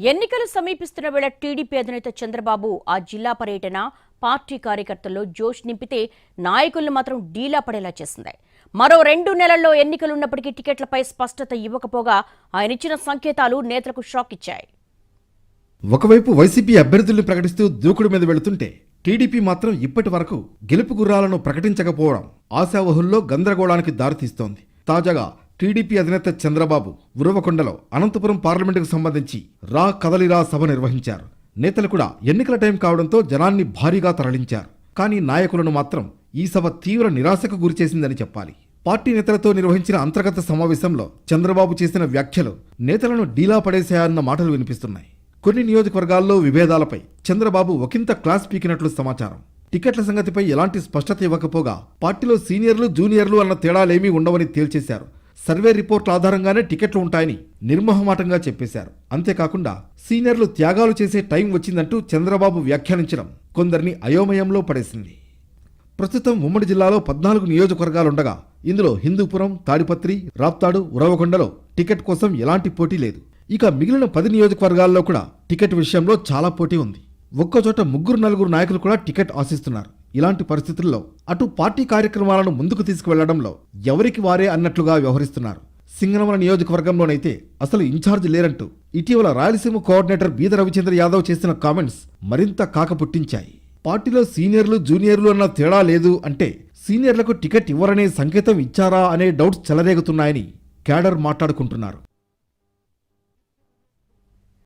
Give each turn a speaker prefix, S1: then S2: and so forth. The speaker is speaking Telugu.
S1: ఎన్నికలు సమీపిస్తున్న వేళ టీడీపీ అధినేత చంద్రబాబు ఆ జిల్లా పర్యటన పార్టీ కార్యకర్తల్లో జోష్ నింపితే నాయకులను మాత్రం డీలా పడేలా చేసింది. మరో 2 నెలల్లో ఎన్నికలున్నప్పటికీ టికెట్లపై స్పష్టత ఇవ్వకపోగా ఆయన ఇచ్చిన సంకేతాలు నేతలకు షాక్ ఇచ్చాయి.
S2: ఒకవైపు వైసీపీ అభ్యర్థుల్ని ప్రకటిస్తూ దూకుడు మీద వెళుతుంటే టీడీపీ మాత్రం ఇప్పటి వరకు గెలుపు గుర్రాలను ప్రకటించకపోవడం ఆశావహుల్లో గందరగోళానికి దారితీస్తోంది. తాజాగా టీడీపీ అధినేత చంద్రబాబు ఉరవకొండలో అనంతపురం పార్లమెంటుకు సంబంధించి రా కదలిరా సభ నిర్వహించారు. నేతలు కూడా ఎన్నికల టైం కావడంతో జనాన్ని భారీగా తరలించారు. కానీ నాయకులను మాత్రం ఈ సభ తీవ్ర నిరాశకు గురిచేసిందని చెప్పాలి. పార్టీ నేతలతో నిర్వహించిన అంతర్గత సమావేశంలో చంద్రబాబు చేసిన వ్యాఖ్యలు నేతలను డీలా పడేశాయన్న మాటలు వినిపిస్తున్నాయి. కొన్ని నియోజకవర్గాల్లో విభేదాలపై చంద్రబాబు ఒకంత క్లాస్ పీకినట్లు సమాచారం. టికెట్ల సంగతిపై ఎలాంటి స్పష్టత ఇవ్వకపోగా పార్టీలో సీనియర్లు జూనియర్లు అన్న తేడాలేమీ ఉండవని తేల్చేశారు. సర్వే రిపోర్ట్ల ఆధారంగానే టికెట్లు ఉంటాయని నిర్మోహమాటంగా చెప్పేశారు. అంతేకాకుండా సీనియర్లు త్యాగాలు చేసే టైం వచ్చిందంటూ చంద్రబాబు వ్యాఖ్యానించడం కొందరిని అయోమయంలో పడేసింది. ప్రస్తుతం ఉమ్మడి జిల్లాలో 14 నియోజకవర్గాలుండగా ఇందులో హిందూపురం, తాడిపత్రి, రాప్తాడు, ఉరవకొండలో టికెట్ కోసం ఎలాంటి పోటీ లేదు. ఇక మిగిలిన 10 నియోజకవర్గాల్లో కూడా టికెట్ విషయంలో చాలా పోటీ ఉంది. ఒక్కచోట 3-4 నాయకులు కూడా టికెట్ ఆశిస్తున్నారు. ఇలాంటి పరిస్థితుల్లో అటు పార్టీ కార్యక్రమాలను ముందుకు తీసుకువెళ్లడంలో ఎవరికి వారే అన్నట్లుగా వ్యవహరిస్తున్నారు. సింగనమల నియోజకవర్గంలోనైతే అసలు ఇన్ఛార్జ్ లేరంటూ ఇటీవల రాయలసీమ కోఆర్డినేటర్ బీద రవిచంద్ర యాదవ్ చేసిన కామెంట్స్ మరింత కాక పుట్టించాయి. పార్టీలో సీనియర్లు జూనియర్లు అన్న తేడా లేదు అంటే సీనియర్లకు టికెట్ ఇవ్వరనే సంకేతం ఇచ్చారా అనే డౌట్స్ చెలరేగుతున్నాయని క్యాడర్ మాట్లాడుకుంటున్నారు.